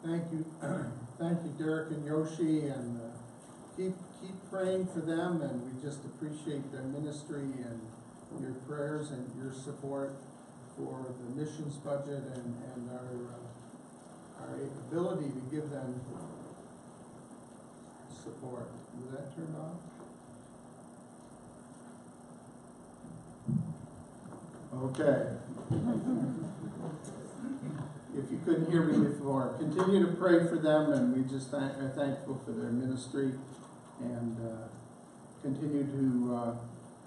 Thank you, thank you, Derek and Yoshi, and keep praying for them. And we just appreciate their ministry and your prayers and your support for the missions budget and our ability to give them support. Was that turned on? Okay. If you couldn't hear me before, continue to pray for them, and we just are thankful for their ministry, and continue to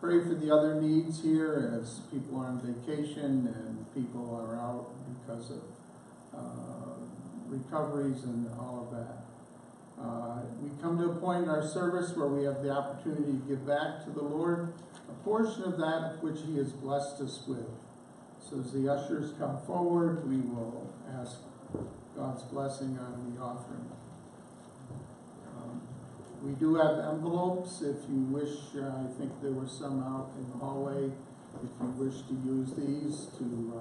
pray for the other needs here as people are on vacation and people are out because of recoveries and all of that. We come to a point in our service where we have the opportunity to give back to the Lord a portion of that which He has blessed us with. So as the ushers come forward, we will ask God's blessing on the offering. We do have envelopes if you wish. I think there were some out in the hallway. If you wish to use these to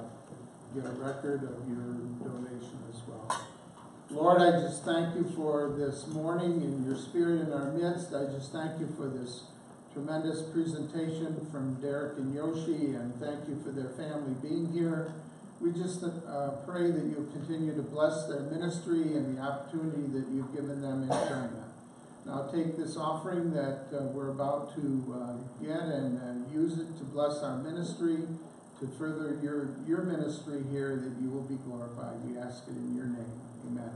get a record of your donation as well. Lord, I just thank you for this morning and your spirit in our midst. I just thank you for this tremendous presentation from Derek and Yoshi, and thank you for their family being here. We just pray that you'll continue to bless their ministry and the opportunity that you've given them in China. Now take this offering that we're about to get and use it to bless our ministry, to further your ministry here, that you will be glorified. We ask it in your name. Amen.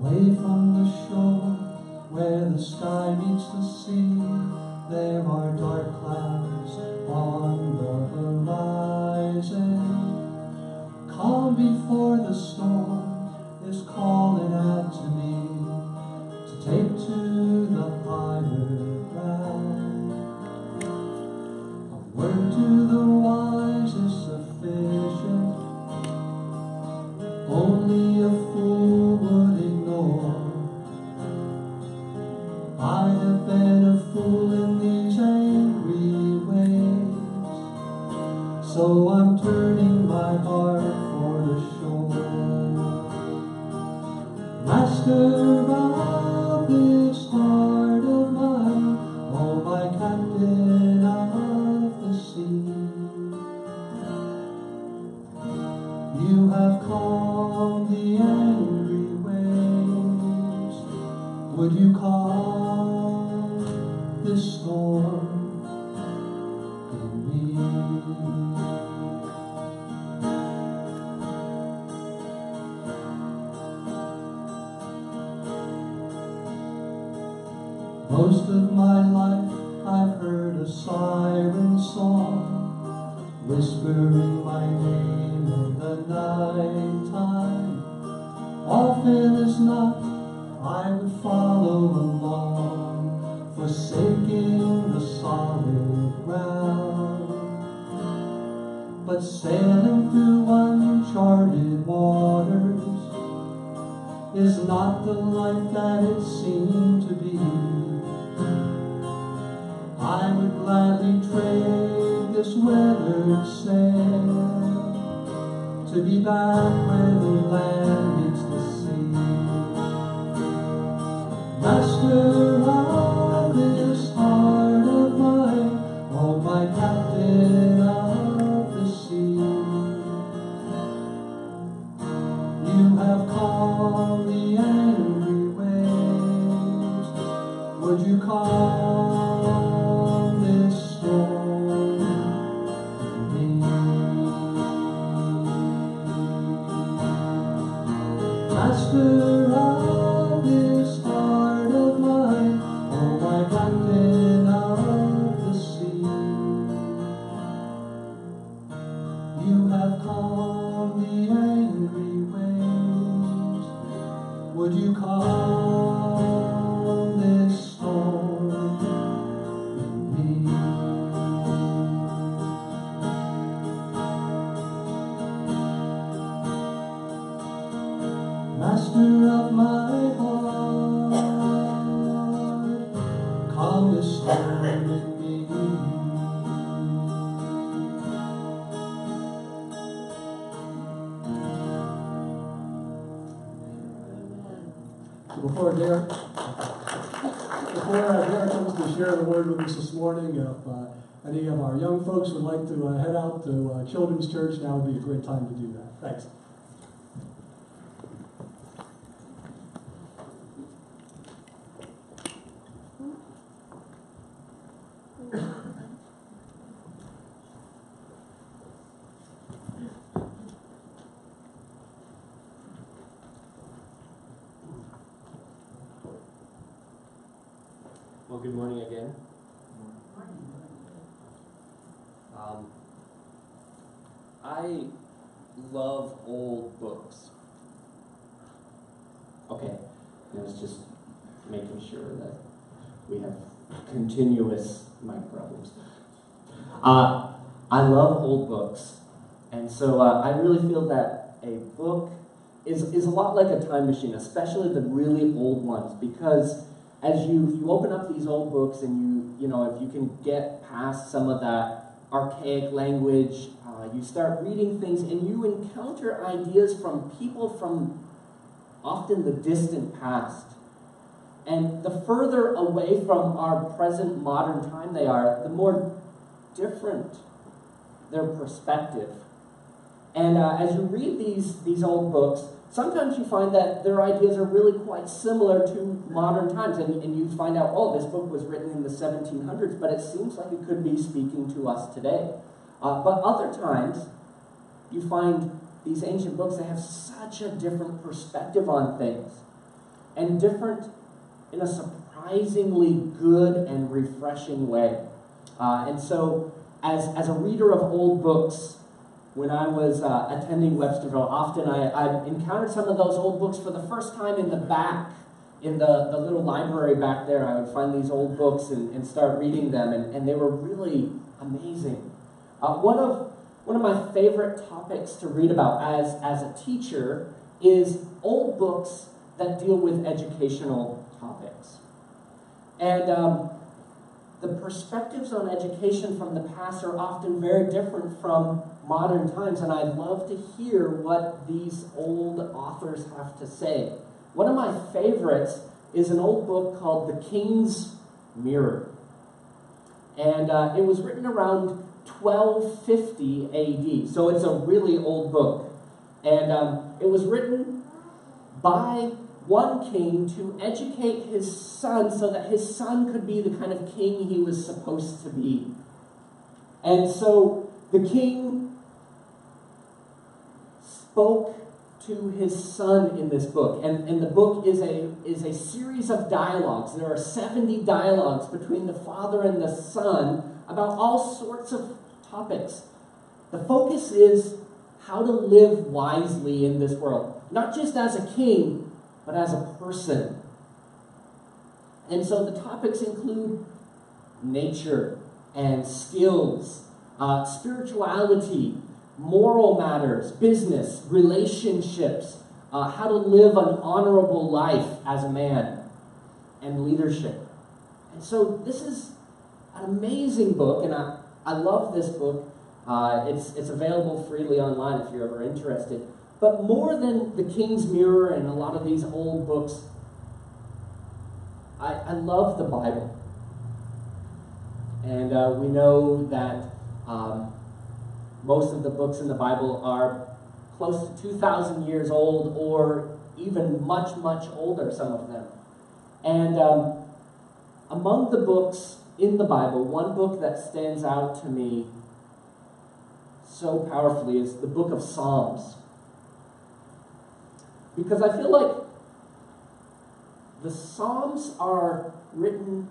Away from the shore, where the sky meets the sea, there are dark clouds on the horizon. Calm before the storm is calling out to me to take to the higher ground. A word to the wise is sufficient. Only a fool would ignore. I have been a fool in these angry ways, so I'm turning my heart for the shore. Master of this heart of mine, oh my captain of the sea, you have calmed the angry waves. Would you calm this storm in me? Most of my life I've heard a siren song, whispering my name in the night time. Often as not, I would follow along, forsaking the solid ground. But sailing through uncharted waters is not the life that it seemed to be. I would gladly trade this weathered sail to be back where the land meets the sea. Master of this heart of mine, oh my captain of the sea, you have calmed the angry waves. Would you calm this storm in me? Master of this heart of mine, oh my captain of the sea, you have calmed the angry waves. Would you calm this storm in me? Master of my heart, calm this storm in me. So before Derek comes to share the word with us this morning, if any of our young folks would like to head out to Children's Church, now would be a great time to do that. Thanks. Well, good morning again. I love old books. Okay, I was just making sure that we have continuous mic problems. I love old books, and so I really feel that a book is a lot like a time machine, especially the really old ones, because as you open up these old books and you know, if you can get past some of that archaic language, you start reading things and you encounter ideas from people from often the distant past. And the further away from our present modern time they are, the more different their perspective. And as you read these old books, sometimes you find that their ideas are really quite similar to modern times, and you find out, oh, this book was written in the 1700s, but it seems like it could be speaking to us today. But other times, you find these ancient books that have such a different perspective on things. and different in a surprisingly good and refreshing way. And so, as a reader of old books, when I was attending Websterville, often I encountered some of those old books for the first time in the back, in the little library back there. I would find these old books and start reading them, and they were really amazing. One of my favorite topics to read about as a teacher is old books that deal with educational topics. And the perspectives on education from the past are often very different from modern times, and I'd love to hear what these old authors have to say. One of my favorites is an old book called The King's Mirror. And it was written around 1250 AD, so it's a really old book. And it was written by one king to educate his son so that his son could be the kind of king he was supposed to be. And so the king spoke to his son in this book. And the book is a series of dialogues. There are 70 dialogues between the father and the son about all sorts of topics. The focus is how to live wisely in this world. Not just as a king, but as a person. And so the topics include nature and skills, spirituality, moral matters, business, relationships, how to live an honorable life as a man, and leadership. And so this is an amazing book, and I love this book. It's available freely online if you're ever interested. But more than The King's Mirror and a lot of these old books, I love the Bible. And we know that most of the books in the Bible are close to 2,000 years old, or even much, much older, some of them. And among the books in the Bible, one book that stands out to me so powerfully is the book of Psalms. Because I feel like the Psalms are written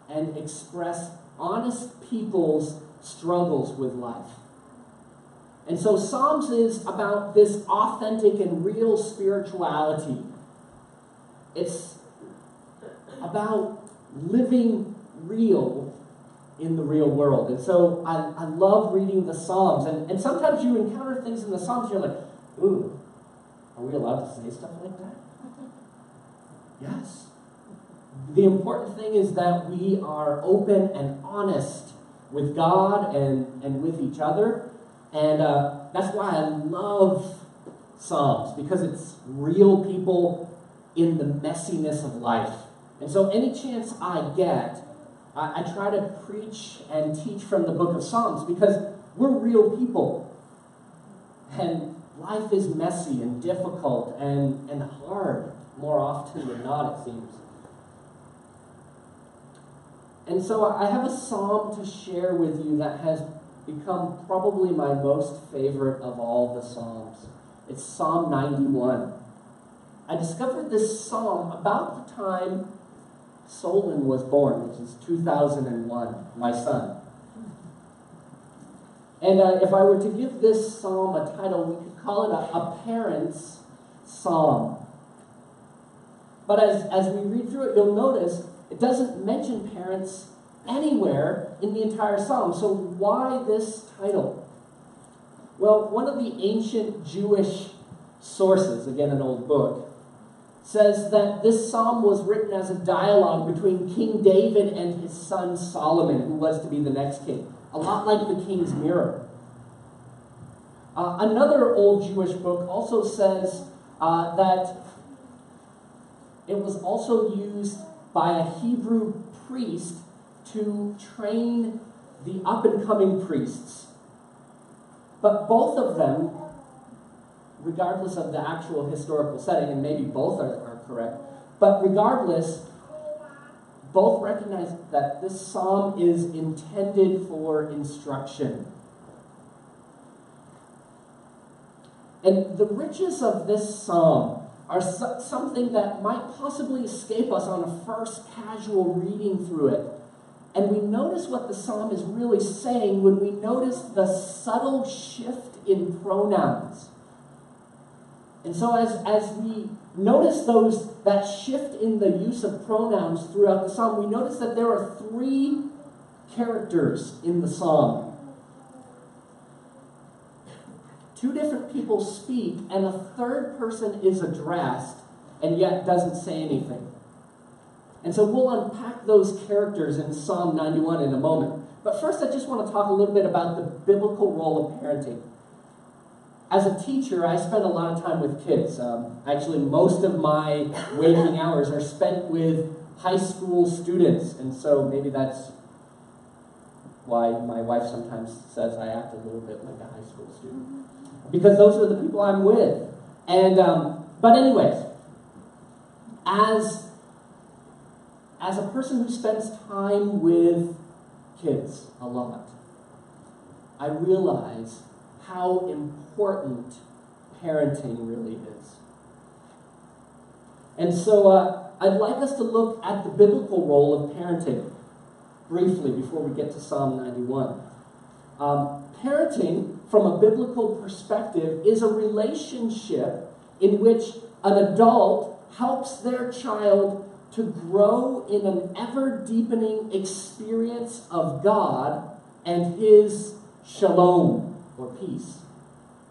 and express honest people's struggles with life. And so Psalms is about this authentic and real spirituality. It's about living real in the real world. And so I love reading the Psalms. And sometimes you encounter things in the Psalms, you're like, ooh, are we allowed to say stuff like that? Yes. The important thing is that we are open and honest with God and with each other. And that's why I love Psalms, because it's real people in the messiness of life. And so any chance I get, I try to preach and teach from the book of Psalms, because we're real people. And life is messy and difficult and hard more often than not, it seems. And so I have a psalm to share with you that has become probably my most favorite of all the psalms. It's Psalm 91. I discovered this psalm about the time Solon was born, which is 2001, my son. And if I were to give this psalm a title, we could call it a parent's psalm. But as we read through it, you'll notice it doesn't mention parents anywhere in the entire psalm. So why this title? Well, one of the ancient Jewish sources, again an old book, says that this psalm was written as a dialogue between King David and his son Solomon, who was to be the next king. A lot like the King's Mirror. Another old Jewish book also says that it was also used by a Hebrew priest to train the up-and-coming priests. But both of them, regardless of the actual historical setting, and maybe both are correct, but regardless, both recognize that this psalm is intended for instruction. And the richness of this psalm are something that might possibly escape us on a first casual reading through it. And we notice what the psalm is really saying when we notice the subtle shift in pronouns. And so as we notice that shift in the use of pronouns throughout the psalm, we notice that there are 3 characters in the psalm. 2 different people speak, and a third person is addressed, and yet doesn't say anything. And so we'll unpack those characters in Psalm 91 in a moment. But first, I just want to talk a little bit about the biblical role of parenting. As a teacher, I spend a lot of time with kids. Actually, most of my waking hours are spent with high school students, and so maybe that's why my wife sometimes says I act a little bit like a high school student. Because those are the people I'm with. And but anyways, as a person who spends time with kids a lot, I realize how important parenting really is. And so I'd like us to look at the biblical role of parenting briefly before we get to Psalm 91. Parenting, from a biblical perspective, is a relationship in which an adult helps their child to grow in an ever-deepening experience of God and His shalom, or peace.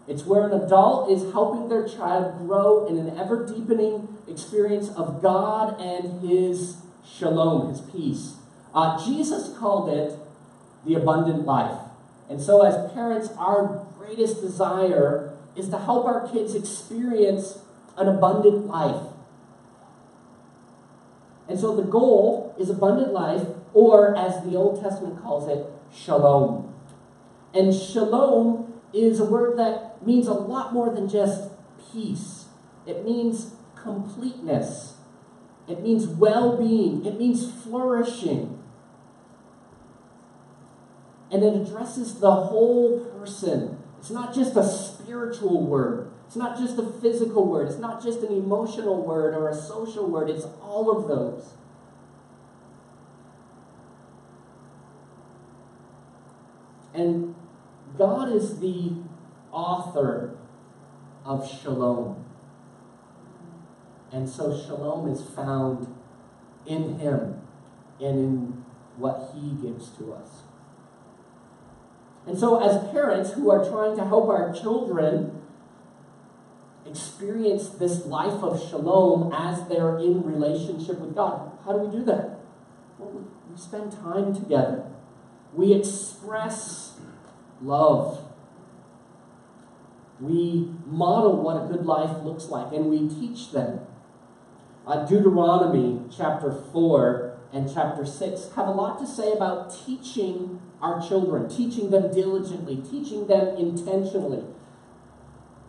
It's where an adult is helping their child grow in an ever-deepening experience of God and His shalom, His peace. Jesus called it the abundant life. And so as parents, our greatest desire is to help our kids experience an abundant life. And so the goal is abundant life, or as the Old Testament calls it, shalom. And shalom is a word that means a lot more than just peace. It means completeness. It means well-being. It means flourishing. And it addresses the whole person. It's not just a spiritual word. It's not just a physical word. It's not just an emotional word or a social word. It's all of those. And God is the author of shalom. And so shalom is found in Him and in what He gives to us. And so as parents who are trying to help our children experience this life of shalom as they're in relationship with God, how do we do that? Well, we spend time together. We express love. We model what a good life looks like, and we teach them. Deuteronomy chapter 4 and chapter 6 have a lot to say about teaching our children, teaching them diligently, teaching them intentionally.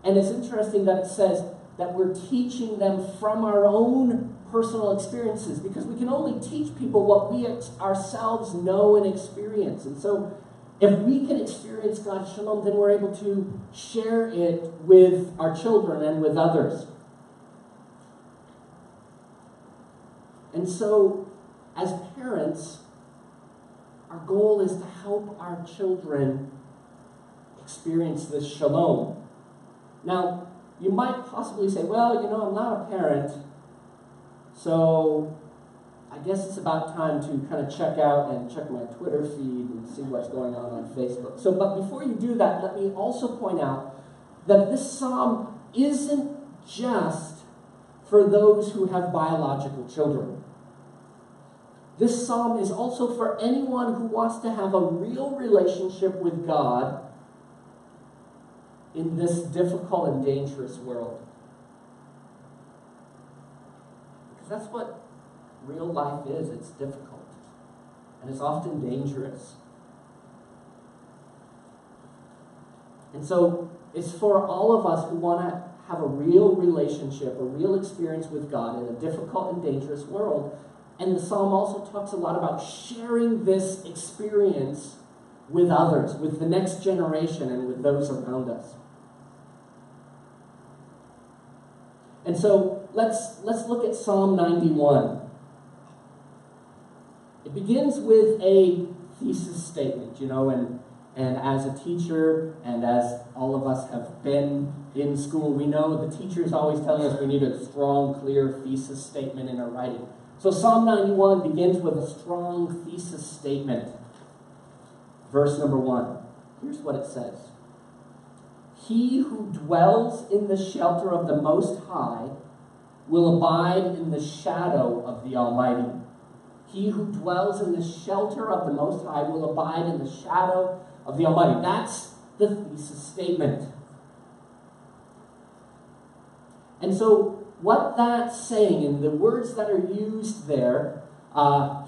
And it's interesting that it says that we're teaching them from our own personal experiences, because we can only teach people what we ourselves know and experience. And so if we can experience God's shalom, then we're able to share it with our children and with others. And so, as parents, our goal is to help our children experience this shalom. Now, you might possibly say, well, I'm not a parent, so I guess it's about time to kind of check out and check my Twitter feed and see what's going on Facebook. But before you do that, let me also point out that this psalm isn't just for those who have biological children. This psalm is also for anyone who wants to have a real relationship with God in this difficult and dangerous world. Because that's what real life is. It's difficult. And it's often dangerous. And so it's for all of us who want to have a real relationship, a real experience with God in a difficult and dangerous world. And the psalm also talks a lot about sharing this experience with others, with the next generation, and with those around us. And so let's look at Psalm 91. It begins with a thesis statement, and as a teacher and as all of us have been in school, we know the teacher is always telling us we need a strong, clear thesis statement in our writing. So Psalm 91 begins with a strong thesis statement. Verse number 1. Here's what it says. He who dwells in the shelter of the Most High will abide in the shadow of the Almighty. He who dwells in the shelter of the Most High will abide in the shadow of the Almighty. That's the thesis statement. And so what that's saying, and the words that are used there,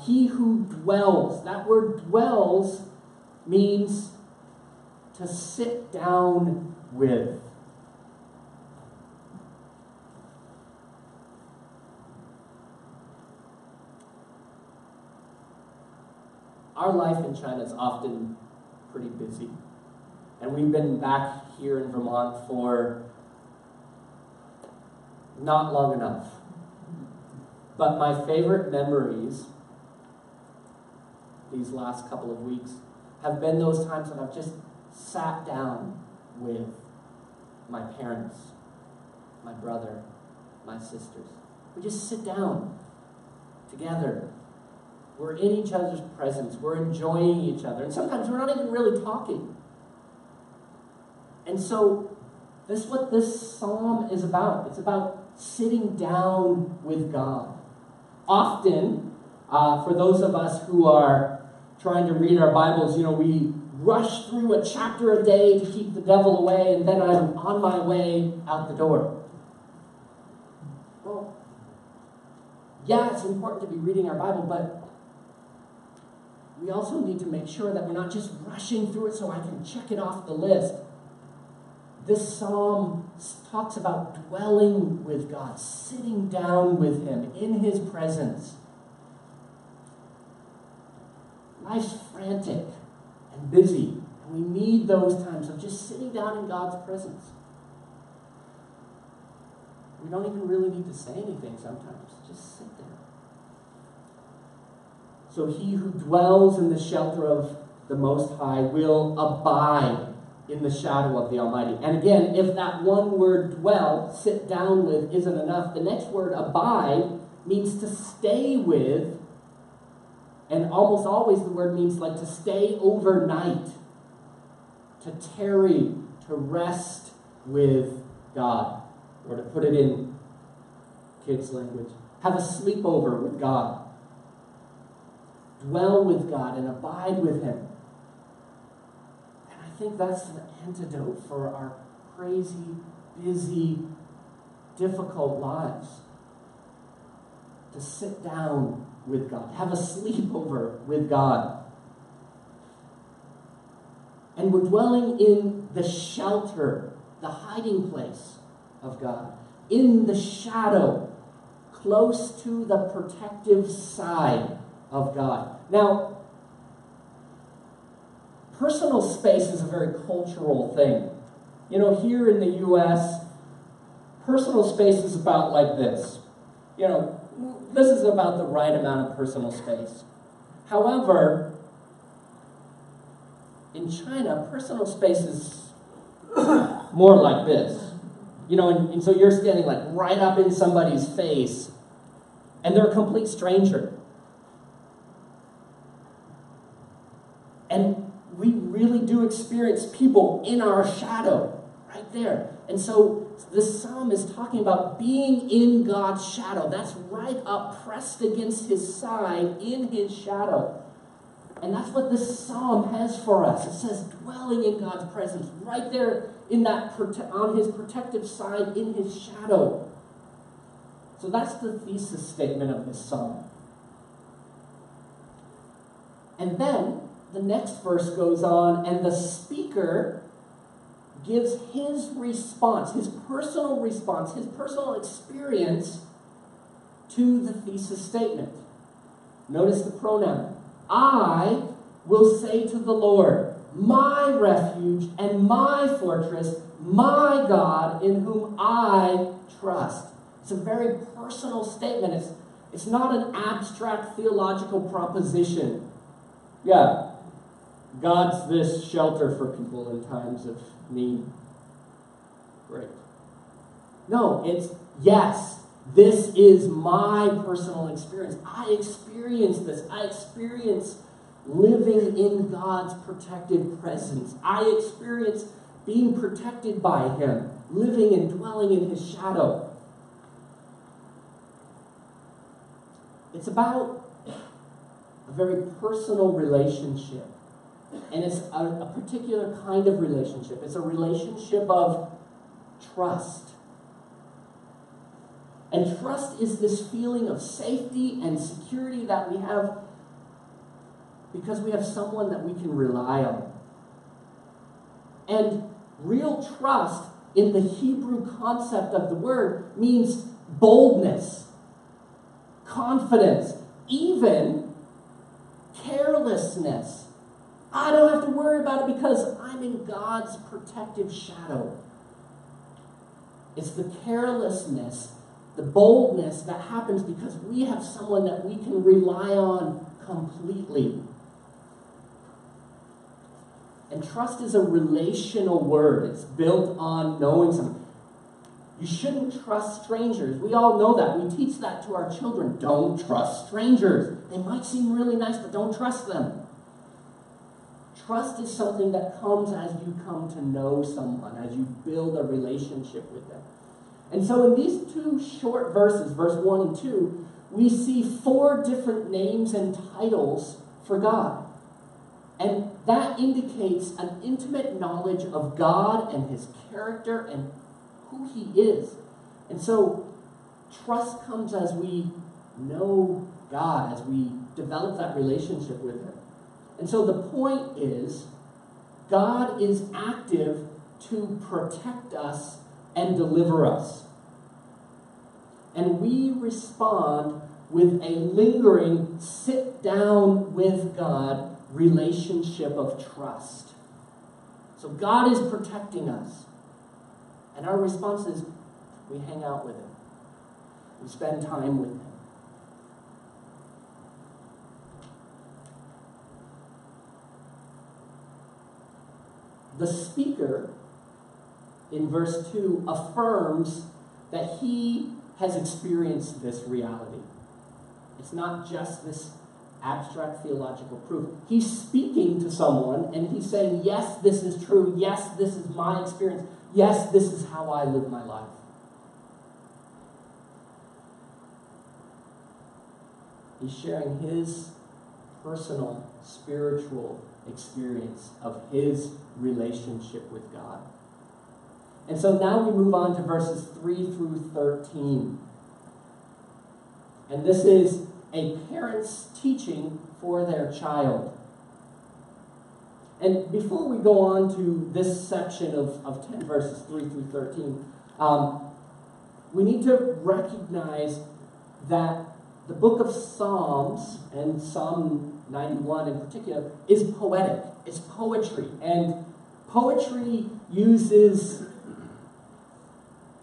he who dwells, that word dwells means to sit down with. Our life in China is often pretty busy. And we've been back here in Vermont for not long enough. But my favorite memories these last couple of weeks have been those times when I've just sat down with my parents, my brother, my sisters. We just sit down together. We're in each other's presence. We're enjoying each other. And sometimes we're not even really talking. And so this is what this psalm is about. It's about sitting down with God. Often, for those of us who are trying to read our Bibles, we rush through a chapter a day to keep the devil away, and then I'm on my way out the door. Well, yeah, it's important to be reading our Bible, but we also need to make sure that we're not just rushing through it so I can check it off the list. This psalm talks about dwelling with God, sitting down with Him in His presence. Life's frantic and busy, and we need those times of just sitting down in God's presence. We don't even really need to say anything sometimes. Just sit there. So he who dwells in the shelter of the Most High will abide in the shadow of the Almighty. And again, if that one word dwell, sit down with, isn't enough, the next word abide means to stay with, and almost always the word means like to stay overnight, to tarry, to rest with God, or to put it in kids' language, have a sleepover with God. Dwell with God and abide with Him. And I think that's the antidote for our crazy, busy, difficult lives. To sit down with God. Have a sleepover with God. And we're dwelling in the shelter, the hiding place of God. In the shadow, close to the protective side of God. Now, personal space is a very cultural thing. Here in the U.S., personal space is about like this. This is about the right amount of personal space. However, in China, personal space is more like this. And so you're standing like right up in somebody's face, and they're a complete stranger. And we really do experience people in our shadow, right there. And so this psalm is talking about being in God's shadow. That's right up, pressed against His side, in His shadow. And that's what this psalm has for us. It says dwelling in God's presence, right there in that on His protective side, in His shadow. So that's the thesis statement of this psalm. And then the next verse goes on, and the speaker gives his response, his personal experience to the thesis statement. Notice the pronoun. I will say to the Lord, my refuge and my fortress, my God in whom I trust. It's a very personal statement. It's not an abstract theological proposition. Yeah, God's this shelter for people in times of need. Great. No, it's, yes, this is my personal experience. I experience this. I experience living in God's protective presence. I experience being protected by Him, living and dwelling in His shadow. It's about a very personal relationship. And it's a particular kind of relationship. It's a relationship of trust. And trust is this feeling of safety and security that we have because we have someone that we can rely on. And real trust in the Hebrew concept of the word means boldness, confidence, even carelessness. I don't have to worry about it because I'm in God's protective shadow. It's the carelessness, the boldness that happens because we have someone that we can rely on completely. And trust is a relational word. It's built on knowing something. You shouldn't trust strangers. We all know that. We teach that to our children. Don't trust strangers. They might seem really nice, but don't trust them. Trust is something that comes as you come to know someone, as you build a relationship with them. And so in these two short verses, verse 1 and 2, we see 4 different names and titles for God. And that indicates an intimate knowledge of God and His character and who He is. And so trust comes as we know God, as we develop that relationship with Him. And so the point is, God is active to protect us and deliver us. And we respond with a lingering sit down with God relationship of trust. So God is protecting us. And our response is we hang out with Him. We spend time with Him. The speaker in verse 2 affirms that he has experienced this reality. It's not just this abstract theological proof. He's speaking to someone and he's saying, yes, this is true. Yes, this is my experience. Yes, this is how I live my life. He's sharing his personal, spiritual experience of his relationship with God. And so now we move on to verses 3 through 13. And this is a parent's teaching for their child. And before we go on to this section of 10 verses 3 through 13, we need to recognize that the book of Psalms, and Psalm 91 in particular, is poetic. It's poetry. And poetry uses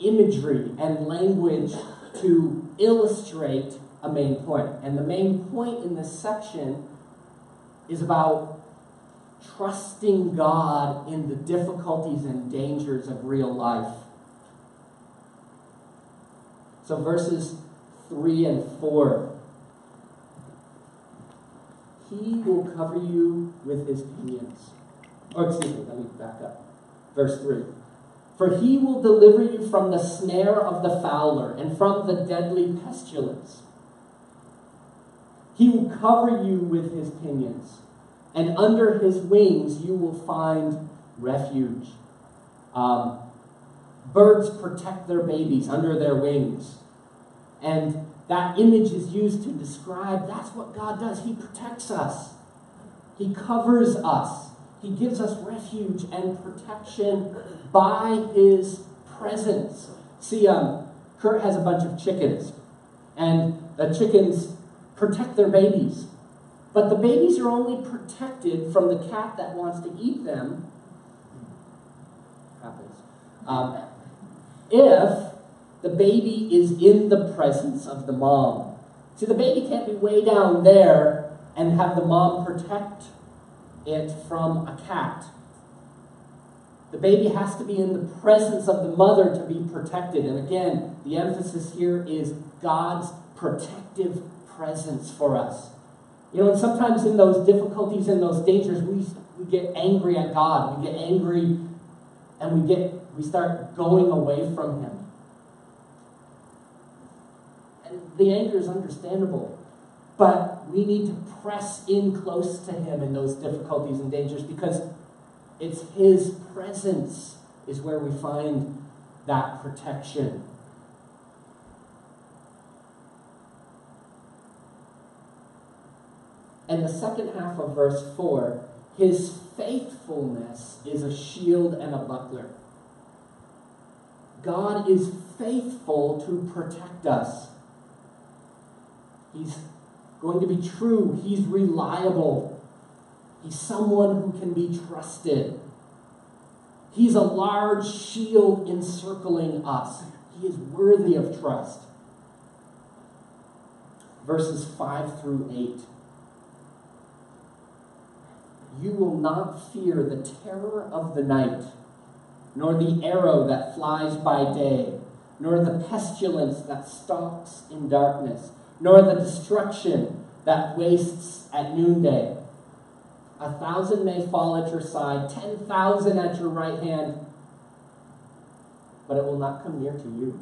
imagery and language to illustrate a main point. And the main point in this section is about trusting God in the difficulties and dangers of real life. So verses 3 and 4. He will cover you with his pinions. Or excuse me, let me back up. Verse 3. For he will deliver you from the snare of the fowler and from the deadly pestilence. He will cover you with his pinions, and under his wings you will find refuge. Birds protect their babies under their wings. And that image is used to describe that's what God does. He protects us. He covers us. He gives us refuge and protection by his presence. See, Kurt has a bunch of chickens, and the chickens protect their babies. But the babies are only protected from the cat that wants to eat them. Happens. If the baby is in the presence of the mom. See, the baby can't be way down there and have the mom protect it from a cat. The baby has to be in the presence of the mother to be protected. And again, the emphasis here is God's protective presence for us. You know, and sometimes in those difficulties and those dangers, we get angry at God. We get angry and we start going away from Him. And the anger is understandable. But we need to press in close to Him in those difficulties and dangers, because it's His presence is where we find that protection. And the second half of verse 4, His faithfulness is a shield and a buckler. God is faithful to protect us. He's going to be true. He's reliable. He's someone who can be trusted. He's a large shield encircling us. He is worthy of trust. Verses 5 through 8. You will not fear the terror of the night, nor the arrow that flies by day, nor the pestilence that stalks in darkness, nor the destruction that wastes at noonday. 1,000 may fall at your side, 10,000 at your right hand, but it will not come near to you.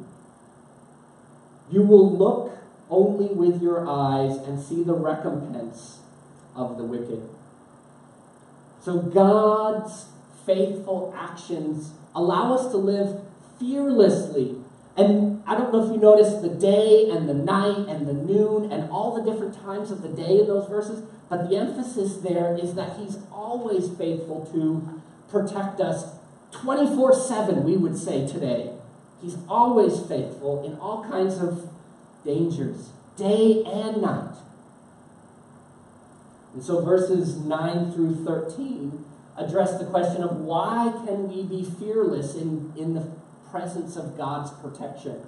You will look only with your eyes and see the recompense of the wicked. So God's faithful actions allow us to live fearlessly. And I don't know if you noticed the day and the night and the noon and all the different times of the day in those verses, but the emphasis there is that He's always faithful to protect us 24/7, we would say today. He's always faithful in all kinds of dangers, day and night. And so verses 9 through 13 address the question of why can we be fearless in the presence of God's protection.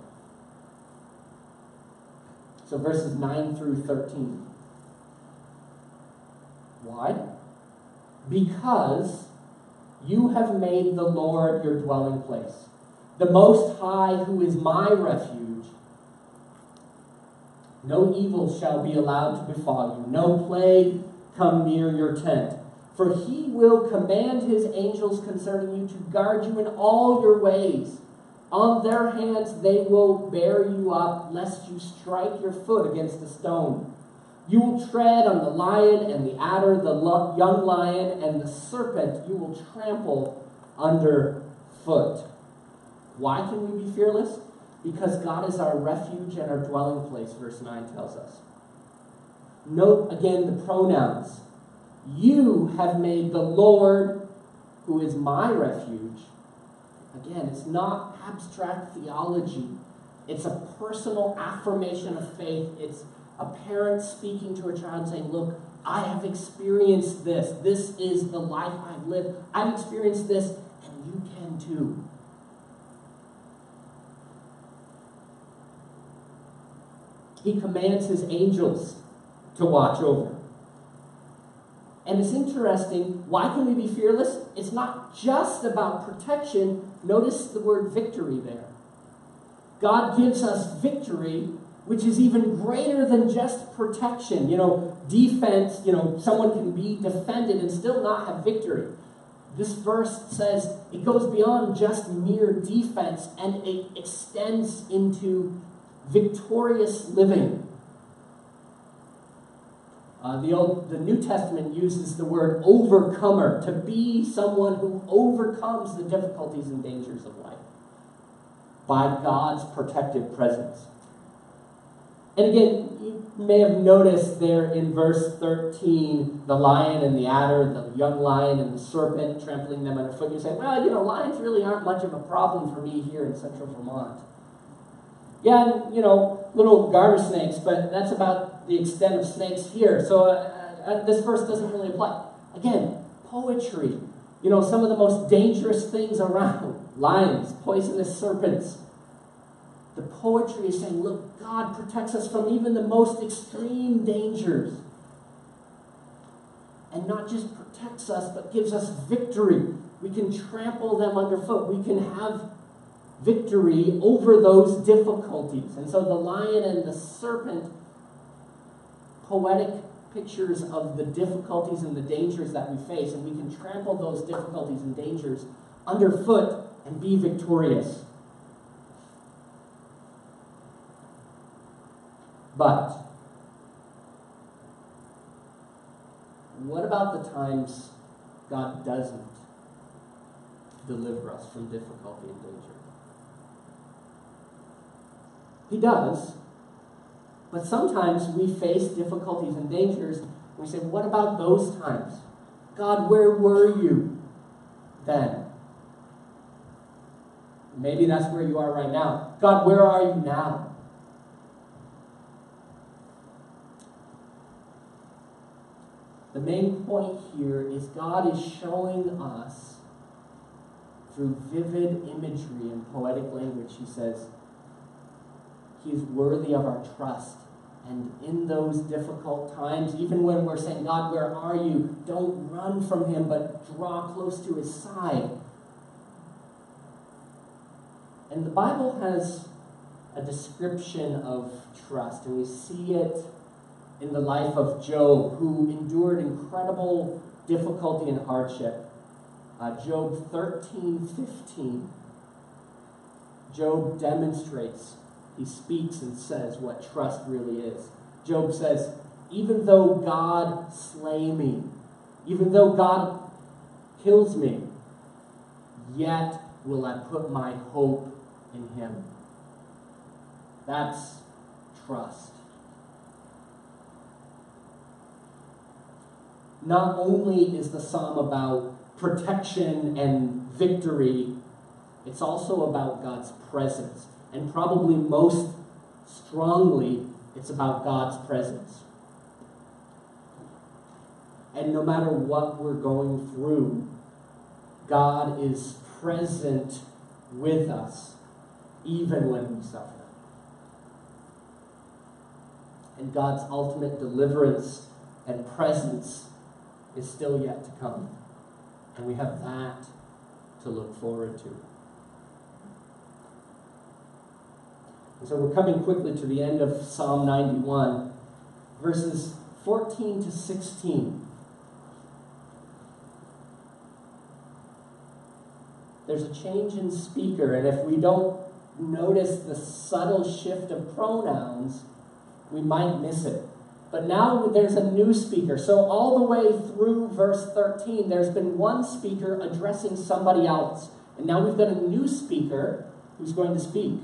So verses 9 through 13. Why? Because you have made the Lord your dwelling place, the Most High, who is my refuge. No evil shall be allowed to befall you, no plague come near your tent. For He will command His angels concerning you to guard you in all your ways. On their hands they will bear you up, lest you strike your foot against a stone. You will tread on the lion and the adder, the young lion and the serpent you will trample underfoot. Why can we be fearless? Because God is our refuge and our dwelling place, verse 9 tells us. Note again the pronouns. You have made the Lord, who is my refuge. Again, it's not abstract theology. It's a personal affirmation of faith. It's a parent speaking to a child saying, look, I have experienced this. This is the life I've lived. I've experienced this, and you can too. He commands His angels to watch over. And it's interesting, why can we be fearless? It's not just about protection. Notice the word victory there. God gives us victory, which is even greater than just protection. Defense, someone can be defended and still not have victory. This verse says it goes beyond just mere defense, and it extends into victorious living. The New Testament uses the word overcomer, to be someone who overcomes the difficulties and dangers of life by God's protective presence. And again, you may have noticed there in verse 13, the lion and the adder, the young lion and the serpent, trampling them underfoot. You say, well, lions really aren't much of a problem for me here in central Vermont. Yeah, little garter snakes, but that's about the extent of snakes here. So this verse doesn't really apply. Again, poetry. Some of the most dangerous things around. Lions, poisonous serpents. The poetry is saying, look, God protects us from even the most extreme dangers. And not just protects us, but gives us victory. We can trample them underfoot. We can have victory over those difficulties. And so the lion and the serpent, poetic pictures of the difficulties and the dangers that we face. And we can trample those difficulties and dangers underfoot and be victorious. But what about the times God doesn't deliver us from difficulty and danger? He does, but sometimes we face difficulties and dangers, and we say, what about those times? God, where were you then? Maybe that's where you are right now. God, where are you now? The main point here is God is showing us through vivid imagery and poetic language. He says He is worthy of our trust. And in those difficult times, even when we're saying, God, where are you? Don't run from Him, but draw close to His side. And the Bible has a description of trust, and we see it in the life of Job, who endured incredible difficulty and hardship. Job 13:15. Job demonstrates, he speaks and says what trust really is. Job says, even though God slay me, even though God kills me, yet will I put my hope in Him. That's trust. Not only is the psalm about protection and victory, it's also about God's presence. And probably most strongly, it's about God's presence. And no matter what we're going through, God is present with us, even when we suffer. And God's ultimate deliverance and presence is still yet to come. And we have that to look forward to. And so we're coming quickly to the end of Psalm 91, verses 14 to 16. There's a change in speaker, and if we don't notice the subtle shift of pronouns, we might miss it. But now there's a new speaker. So all the way through verse 13, there's been one speaker addressing somebody else. And now we've got a new speaker who's going to speak.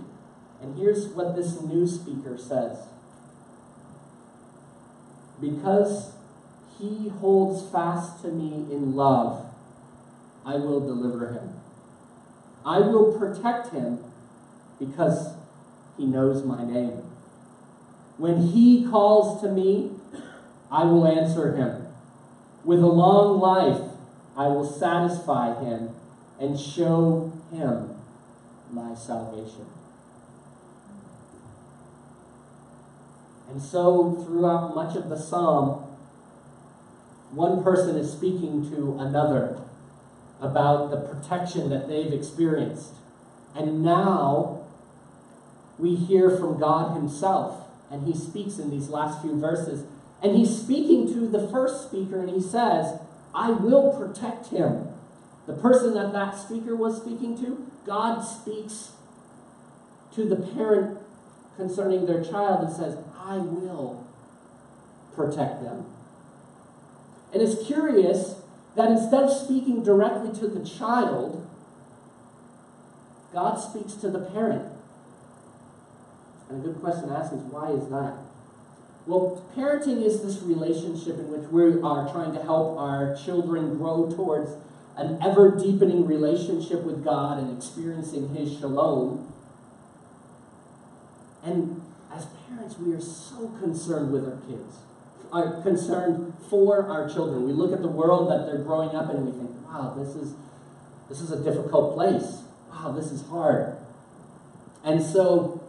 And here's what this new speaker says. Because He holds fast to me in love, I will deliver him. I will protect him because He knows my name. When He calls to me, I will answer him. With a long life, I will satisfy him and show him my salvation. And so, throughout much of the psalm, one person is speaking to another about the protection that they've experienced. And now, we hear from God Himself. And He speaks in these last few verses. And He's speaking to the first speaker, and He says, I will protect him. The person that that speaker was speaking to, God speaks to the parent concerning their child and says, I will protect them. And it's curious that instead of speaking directly to the child, God speaks to the parent. And a good question to ask is, why is that? Well, parenting is this relationship in which we are trying to help our children grow towards an ever-deepening relationship with God and experiencing His shalom. And as parents, we are so concerned with our kids, are concerned for our children. We look at the world that they're growing up in and we think, wow, this is a difficult place. Wow, this is hard. And so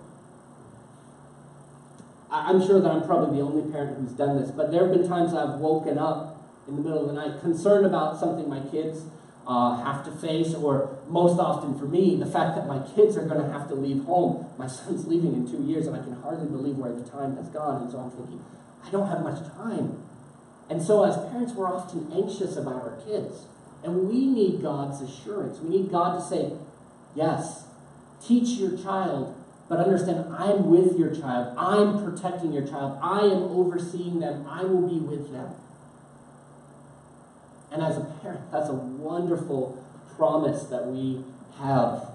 I'm sure that I'm probably the only parent who's done this, but there have been times I've woken up in the middle of the night concerned about something my kids have to face, or most often for me, the fact that my kids are going to have to leave home. My son's leaving in 2 years, and I can hardly believe where the time has gone. And so I'm thinking, I don't have much time. And so as parents, we're often anxious about our kids. And we need God's assurance. We need God to say, yes, teach your child, but understand I'm with your child. I'm protecting your child. I am overseeing them. I will be with them. And as a parent, that's a wonderful promise that we have.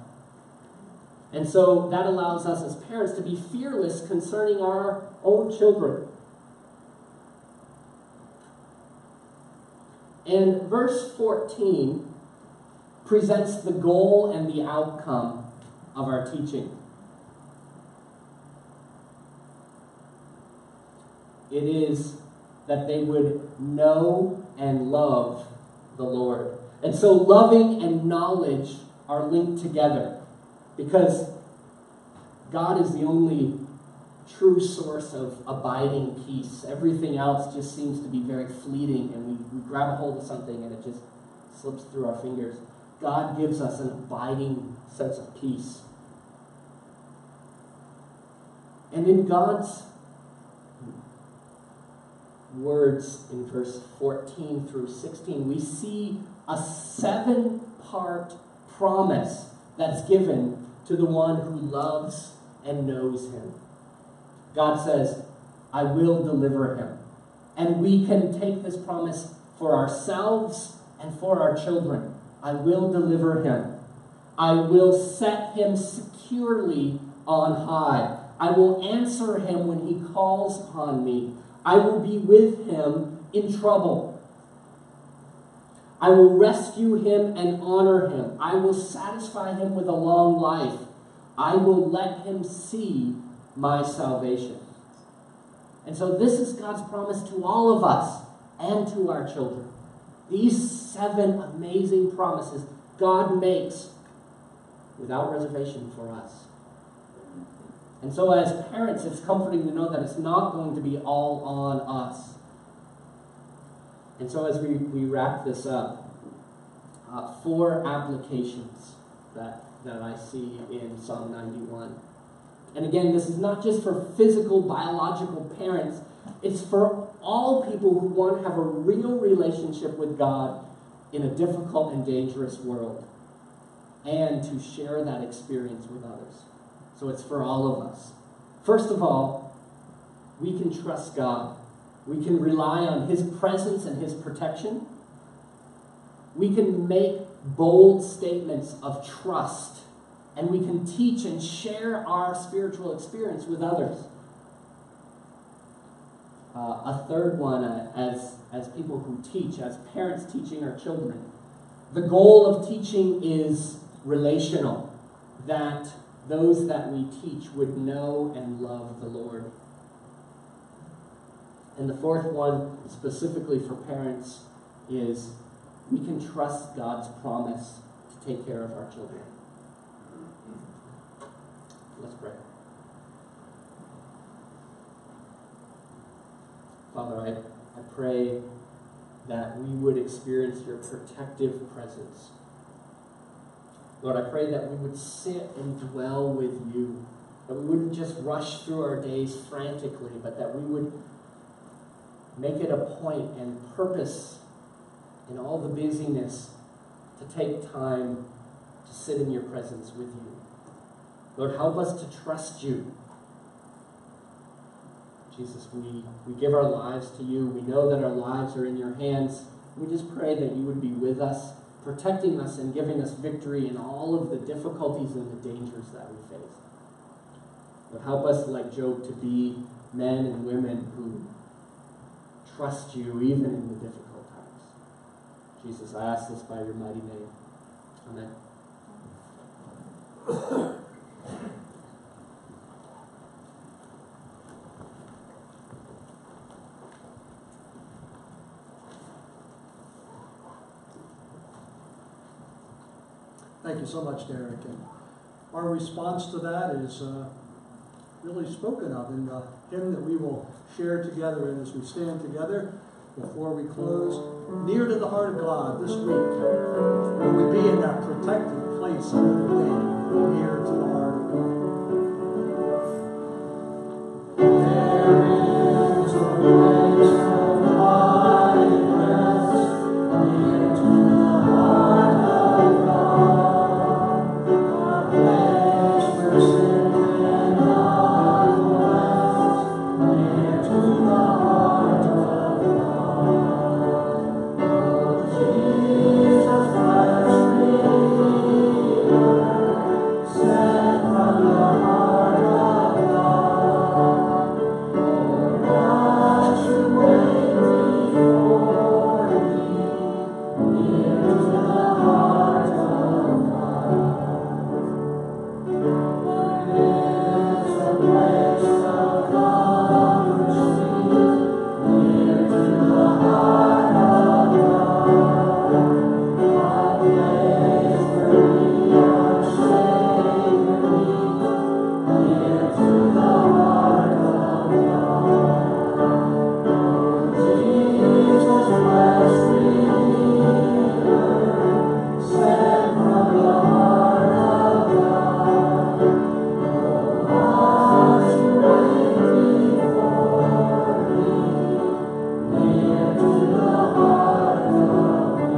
And so that allows us as parents to be fearless concerning our own children. And verse 14 presents the goal and the outcome of our teaching. It is that they would know and love the Lord. And so loving and knowledge are linked together because God is the only true source of abiding peace. Everything else just seems to be very fleeting, and we grab a hold of something and it just slips through our fingers. God gives us an abiding sense of peace. And in God's words in verse 14 through 16, we see a 7-part promise that's given to the one who loves and knows him. God says, I will deliver him. And we can take this promise for ourselves and for our children. I will deliver him. I will set him securely on high. I will answer him when he calls upon me. I will be with him in trouble. I will rescue him and honor him. I will satisfy him with a long life. I will let him see my salvation. And so this is God's promise to all of us and to our children. These 7 amazing promises God makes without reservation for us. And so as parents, it's comforting to know that it's not going to be all on us. And so as we wrap this up, 4 applications that I see in Psalm 91. And again, this is not just for physical, biological parents. It's for all people who want to have a real relationship with God in a difficult and dangerous world, and to share that experience with others. So it's for all of us. First of all, we can trust God. We can rely on his presence and his protection. We can make bold statements of trust, and we can teach and share our spiritual experience with others. A third one, as people who teach, as parents teaching our children, the goal of teaching is relational, that those that we teach would know and love the Lord. And the fourth one, specifically for parents, is we can trust God's promise to take care of our children. Let's pray. Father, I pray that we would experience your protective presence. Lord, I pray that we would sit and dwell with you, that we wouldn't just rush through our days frantically, but that we would make it a point and purpose in all the busyness to take time to sit in your presence with you. Lord, help us to trust you. Jesus, we give our lives to you. We know that our lives are in your hands. We just pray that you would be with us, protecting us and giving us victory in all of the difficulties and the dangers that we face. But help us, like Job, to be men and women who trust you even in the difficult times. Jesus, I ask this by your mighty name. Amen. Thank you so much, Derek. And our response to that is really spoken of in the hymn that we will share together and as we stand together before we close. Near to the heart of God this week, will we be in that protected place of the name, near to the heart of God. There is a place of high rest, near to the heart of God, a place where sin cannot rest, near to the heart of God. Oh, Jesus Christ, Redeemer, sent from the heart of God. Oh, God, you wait before me, near to the heart of God. There is a place of comfort sweet, near to the heart of God, a place where we are safe and meek, near to the heart of God. Jesus Christ, Redeemer, sent from the heart of God. Oh, hearts who wait before me, near to the heart of God.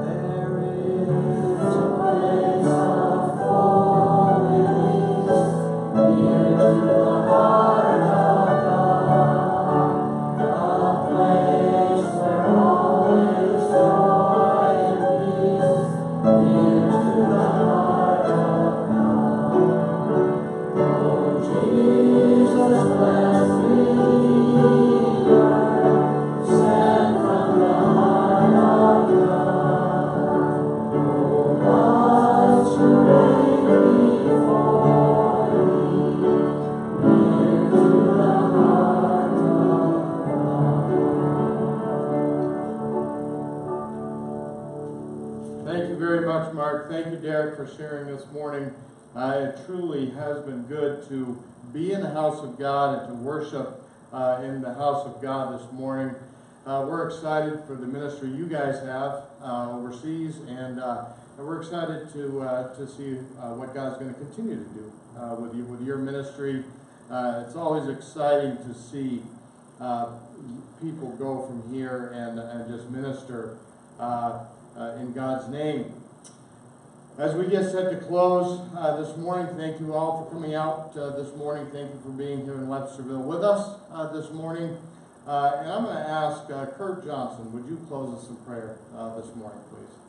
There is a place of holy peace, near to the heart of God, a place where all is joy and peace, near to the heart of God. Oh, Jesus, blessed Redeemer, sent from the heart of God. Oh, hearts who wait before me, near to the heart of God. Thank you very much, Mark. Thank you, Derek, for sharing this morning. It truly has been good to be in the house of God and to worship in the house of God this morning. We're excited for the ministry you guys have overseas, and we're excited to see what God's going to continue to do with your ministry. It's always exciting to see people go from here and just minister in God's name. As we get set to close this morning, thank you all for coming out this morning. Thank you for being here in Websterville with us this morning. And I'm going to ask Kurt Johnson, would you close us in prayer this morning, please?